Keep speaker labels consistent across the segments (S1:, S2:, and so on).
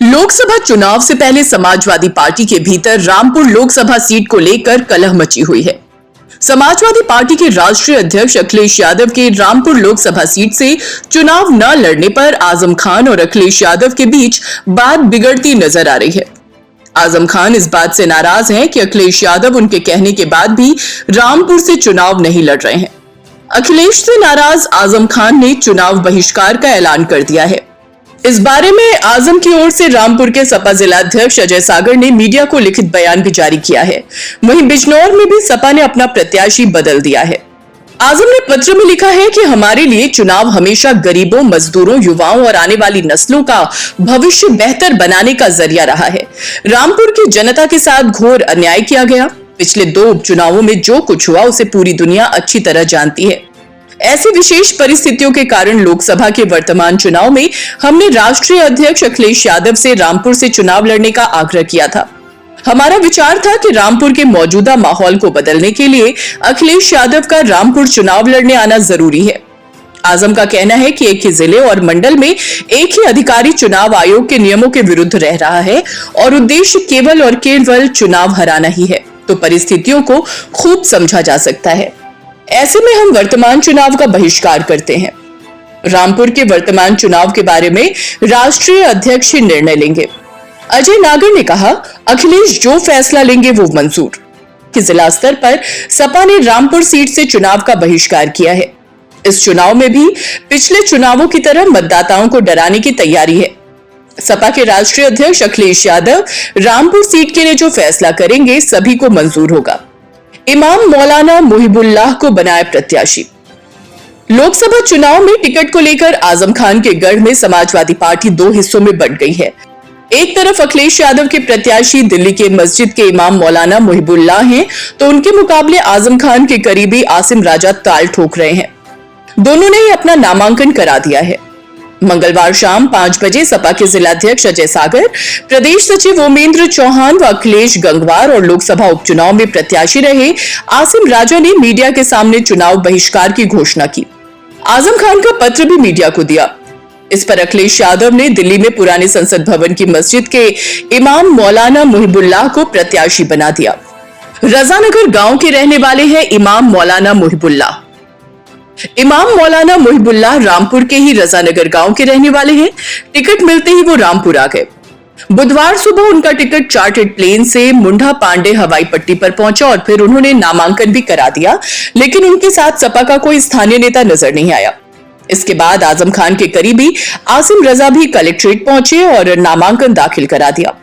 S1: लोकसभा चुनाव से पहले समाजवादी पार्टी के भीतर रामपुर लोकसभा सीट को लेकर कलह मची हुई है। समाजवादी पार्टी के राष्ट्रीय अध्यक्ष अखिलेश यादव के रामपुर लोकसभा सीट से चुनाव न लड़ने पर आजम खान और अखिलेश यादव के बीच बात बिगड़ती नजर आ रही है। आजम खान इस बात से नाराज हैं कि अखिलेश यादव उनके कहने के बाद भी रामपुर से चुनाव नहीं लड़ रहे हैं। अखिलेश से नाराज आजम खान ने चुनाव बहिष्कार का ऐलान कर दिया है। इस बारे में आजम की ओर से रामपुर के सपा जिलाध्यक्ष अजय सागर ने मीडिया को लिखित बयान भी जारी किया है। वहीं बिजनौर में भी सपा ने अपना प्रत्याशी बदल दिया है। आजम ने पत्र में लिखा है कि हमारे लिए चुनाव हमेशा गरीबों, मजदूरों, युवाओं और आने वाली नस्लों का भविष्य बेहतर बनाने का जरिया रहा है। रामपुर की जनता के साथ घोर अन्याय किया गया। पिछले 2 उपचुनावों में जो कुछ हुआ उसे पूरी दुनिया अच्छी तरह जानती है। ऐसी विशेष परिस्थितियों के कारण लोकसभा के वर्तमान चुनाव में हमने राष्ट्रीय अध्यक्ष अखिलेश यादव से रामपुर से चुनाव लड़ने का आग्रह किया था। हमारा विचार था कि रामपुर के मौजूदा माहौल को बदलने के लिए अखिलेश यादव का रामपुर चुनाव लड़ने आना जरूरी है। आजम का कहना है कि एक ही जिले और मंडल में एक ही अधिकारी चुनाव आयोग के नियमों के विरुद्ध रह रहा है और उद्देश्य केवल और केवल चुनाव हराना ही है, तो परिस्थितियों को खूब समझा जा सकता है। ऐसे में हम वर्तमान चुनाव का बहिष्कार करते हैं। रामपुर के वर्तमान चुनाव के बारे में राष्ट्रीय अध्यक्ष ही निर्णय लेंगे। अजय नागर ने कहा, अखिलेश जो फैसला लेंगे वो मंजूर। कि जिला स्तर पर सपा ने रामपुर सीट से चुनाव का बहिष्कार किया है। इस चुनाव में भी पिछले चुनावों की तरह मतदाताओं को डराने की तैयारी है। सपा के राष्ट्रीय अध्यक्ष अखिलेश यादव रामपुर सीट के लिए जो फैसला करेंगे सभी को मंजूर होगा। इमाम मौलाना मुहिबुल्लाह को बनाए प्रत्याशी। लोकसभा चुनाव में टिकट को लेकर आजम खान के गढ़ में समाजवादी पार्टी 2 हिस्सों में बंट गई है। एक तरफ अखिलेश यादव के प्रत्याशी दिल्ली के मस्जिद के इमाम मौलाना मुहिबुल्लाह हैं, तो उनके मुकाबले आजम खान के करीबी आसिम राजा ताल ठोक रहे हैं। दोनों ने ही अपना नामांकन करा दिया है। मंगलवार शाम 5 बजे सपा के जिलाध्यक्ष अजय सागर, प्रदेश सचिव ओमेंद्र चौहान व अखिलेश गंगवार और लोकसभा उपचुनाव में प्रत्याशी रहे आसिम राजा ने मीडिया के सामने चुनाव बहिष्कार की घोषणा की। आजम खान का पत्र भी मीडिया को दिया। इस पर अखिलेश यादव ने दिल्ली में पुराने संसद भवन की मस्जिद के इमाम मौलाना मुहिबुल्लाह को प्रत्याशी बना दिया। रजानगर गांव के रहने वाले हैं इमाम मौलाना मुहिबुल्लाह। इमाम मौलाना मुहिबुल्लाह रामपुर के ही रजानगर गांव के रहने वाले हैं। टिकट मिलते ही वो रामपुर आ गए। बुधवार सुबह उनका टिकट चार्टर्ड प्लेन से मुंडा पांडे हवाई पट्टी पर पहुंचा और फिर उन्होंने नामांकन भी करा दिया, लेकिन उनके साथ सपा का कोई स्थानीय नेता नजर नहीं आया। इसके बाद आजम खान के करीबी आसिम रजा भी कलेक्ट्रेट पहुंचे और नामांकन दाखिल करा दिया।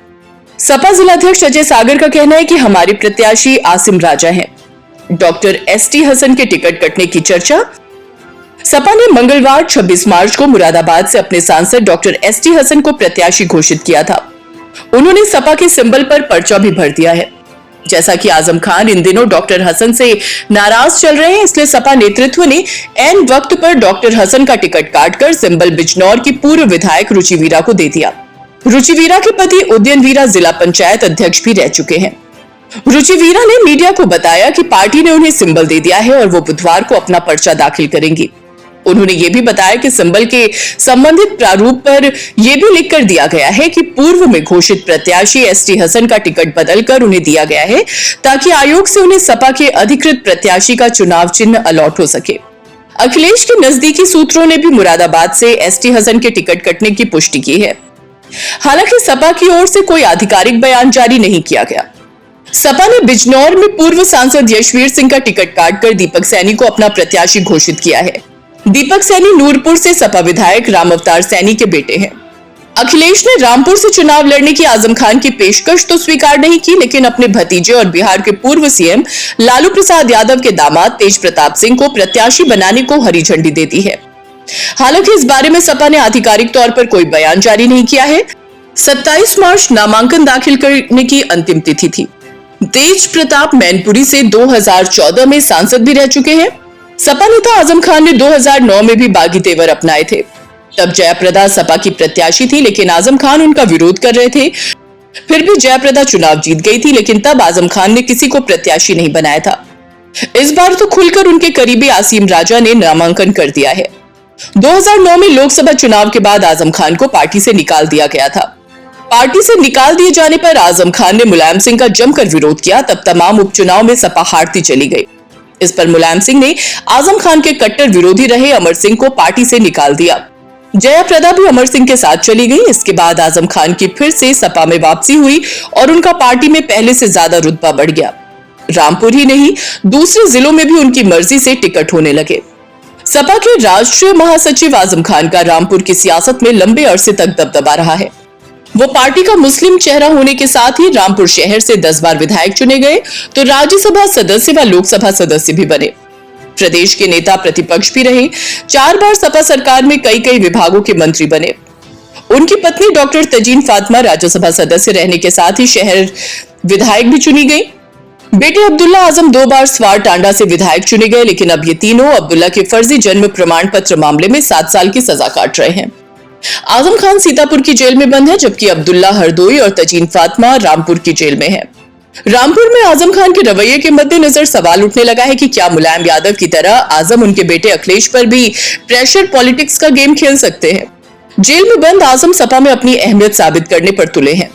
S1: सपा जिलाध्यक्ष अजय सागर का कहना है कि हमारे प्रत्याशी आसिम राजा हैं। डॉक्टर एसटी हसन के टिकट कटने की चर्चा। सपा ने मंगलवार 26 मार्च को मुरादाबाद से अपने सांसद डॉक्टर एसटी हसन को प्रत्याशी घोषित किया था। उन्होंने सपा के सिंबल पर पर्चा भी भर दिया है। जैसा कि आजम खान इन दिनों डॉक्टर हसन से नाराज चल रहे हैं, इसलिए सपा नेतृत्व ने ऐन वक्त पर डॉक्टर हसन का टिकट काटकर सिंबल बिजनौर की पूर्व विधायक रुचि वीरा को दे दिया। रुचि वीरा के पति उदयन वीरा जिला पंचायत अध्यक्ष भी रह चुके हैं। रुचि वीरा ने मीडिया को बताया कि पार्टी ने उन्हें सिंबल दे दिया है और वो बुधवार को अपना पर्चा दाखिल करेंगी। उन्होंने ये भी बताया कि सिंबल के संबंधित प्रारूप पर यह भी लिखकर दिया गया है कि पूर्व में घोषित प्रत्याशी एसटी हसन का टिकट बदलकर उन्हें दिया गया है ताकि आयोग से उन्हें सपा के अधिकृत प्रत्याशी का चुनाव चिन्ह अलॉट हो सके। अखिलेश के नजदीकी सूत्रों ने भी मुरादाबाद से एसटी हसन के टिकट कटने की पुष्टि की है। हालांकि सपा की ओर से कोई आधिकारिक बयान जारी नहीं किया गया। सपा ने बिजनौर में पूर्व सांसद यशवीर सिंह का टिकट काटकर दीपक सैनी को अपना प्रत्याशी घोषित किया है। दीपक सैनी नूरपुर से सपा विधायक राम अवतार सैनी के बेटे हैं। अखिलेश ने रामपुर से चुनाव लड़ने की आजम खान की पेशकश तो स्वीकार नहीं की, लेकिन अपने भतीजे और बिहार के पूर्व सीएम लालू प्रसाद यादव के दामाद तेज प्रताप सिंह को प्रत्याशी बनाने को हरी झंडी दे दी है। हालांकि इस बारे में सपा ने आधिकारिक तौर पर कोई बयान जारी नहीं किया है। 27 मार्च नामांकन दाखिल करने की अंतिम तिथि थी। तेज प्रताप मैनपुरी से 2014 में सांसद भी रह चुके हैं। सपा नेता आजम खान ने 2009 में भी बागी तेवर अपनाए थे। तब जयाप्रदा सपा की प्रत्याशी थी, लेकिन आजम खान उनका विरोध कर रहे थे। फिर भी जयाप्रदा चुनाव जीत गई थी, लेकिन तब आजम खान ने किसी को प्रत्याशी नहीं बनाया था। इस बार तो खुलकर उनके करीबी आसिम राजा ने नामांकन कर दिया है। 2009 में लोकसभा चुनाव के बाद आजम खान को पार्टी से निकाल दिया गया था। पार्टी से निकाल दिए जाने पर आजम खान ने मुलायम सिंह का जमकर विरोध किया। तब तमाम उपचुनाव में सपा हारती चली गई। इस पर मुलायम सिंह ने आजम खान के कट्टर विरोधी रहे अमर सिंह को पार्टी से निकाल दिया। जयाप्रदा भी अमर सिंह के साथ चली गई। इसके बाद आजम खान की फिर से सपा में वापसी हुई और उनका पार्टी में पहले से ज्यादा रुतबा बढ़ गया। रामपुर ही नहीं, दूसरे जिलों में भी उनकी मर्जी से टिकट होने लगे। सपा के राष्ट्रीय महासचिव आजम खान का रामपुर की सियासत में लंबे अरसे तक दबदबा रहा है। वो पार्टी का मुस्लिम चेहरा होने के साथ ही रामपुर शहर से 10 बार विधायक चुने गए, तो राज्यसभा सदस्य व लोकसभा सदस्य भी बने। प्रदेश के नेता प्रतिपक्ष भी रहे। 4 बार सपा सरकार में कई विभागों के मंत्री बने। उनकी पत्नी डॉक्टर तजीन फातिमा राज्यसभा सदस्य रहने के साथ ही शहर विधायक भी चुनी गई। बेटे अब्दुल्ला आजम 2 बार स्वार टांडा से विधायक चुने गए, लेकिन अब ये तीनों अब्दुल्ला के फर्जी जन्म प्रमाण पत्र मामले में 7 साल की सजा काट रहे हैं। आजम खान सीतापुर की जेल में बंद है, जबकि अब्दुल्ला हरदोई और तजीन फातिमा रामपुर की जेल में है। रामपुर में आजम खान के रवैये के मद्देनजर सवाल उठने लगा है कि क्या मुलायम यादव की तरह आजम उनके बेटे अखिलेश पर भी प्रेशर पॉलिटिक्स का गेम खेल सकते हैं। जेल में बंद आजम सपा में अपनी अहमियत साबित करने पर तुले हैं।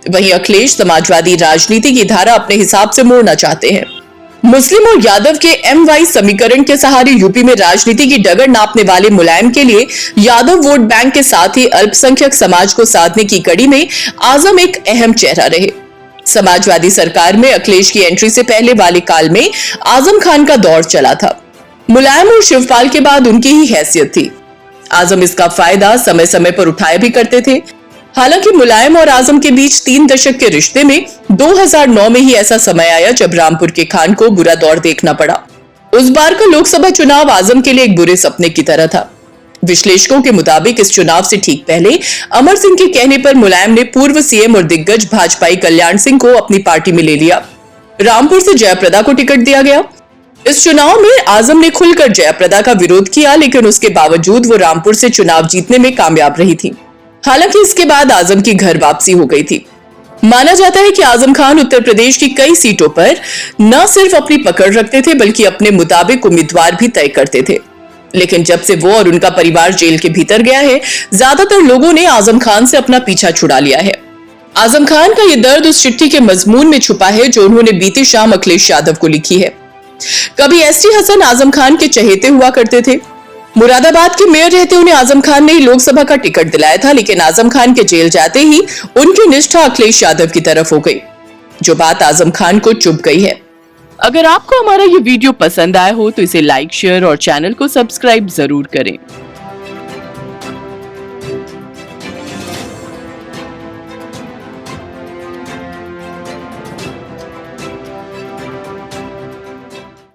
S1: वहीं अखिलेश समाजवादी राजनीति की धारा अपने हिसाब से मोड़ना चाहते हैं। मुस्लिम और यादव के MY समीकरण के सहारे यूपी में राजनीति की डगर नापने वाले मुलायम के लिए यादव वोट बैंक के साथ ही अल्पसंख्यक समाज को साधने की कड़ी में आजम एक अहम चेहरा रहे। समाजवादी सरकार में अखिलेश की एंट्री से पहले वाले काल में आजम खान का दौर चला था। मुलायम और शिवपाल के बाद उनकी ही हैसियत थी। आजम इसका फायदा समय समय पर उठाया भी करते थे। हालांकि मुलायम और आजम के बीच 3 दशक के रिश्ते में 2009 में ही ऐसा समय आया जब रामपुर के खान को बुरा दौर देखना पड़ा। उस बार का लोकसभा चुनाव आजम के लिए एक बुरे सपने की तरह था। विश्लेषकों के मुताबिक इस चुनाव से ठीक पहले अमर सिंह के कहने पर मुलायम ने पूर्व CM और दिग्गज भाजपाई कल्याण सिंह को अपनी पार्टी में ले लिया। रामपुर से जयाप्रदा को टिकट दिया गया। इस चुनाव में आजम ने खुलकर जयाप्रदा का विरोध किया, लेकिन उसके बावजूद वो रामपुर से चुनाव जीतने में कामयाब रही थी। हालांकि इसके बाद आजम की घर वापसी हो गई थी। माना जाता है कि आजम खान उत्तर प्रदेश की कई सीटों पर न सिर्फ अपनी पकड़ रखते थे, बल्कि अपने मुताबिक उम्मीदवार भी तय करते थे। लेकिन जब से वो और उनका परिवार जेल के भीतर गया है, ज्यादातर लोगों ने आजम खान से अपना पीछा छुड़ा लिया है। आजम खान का ये दर्द उस चिट्ठी के मजमून में छुपा है जो उन्होंने बीती शाम अखिलेश यादव को लिखी है। कभी ST हसन आजम खान के चहेते हुआ करते थे। मुरादाबाद के मेयर रहते उन्हें आजम खान ने ही लोकसभा का टिकट दिलाया था, लेकिन आजम खान के जेल जाते ही उनकी निष्ठा अखिलेश यादव की तरफ हो गई, जो बात आजम खान को चुभ गई है। अगर आपको हमारा ये वीडियो पसंद आया हो तो इसे लाइक, शेयर और चैनल को सब्सक्राइब जरूर करें।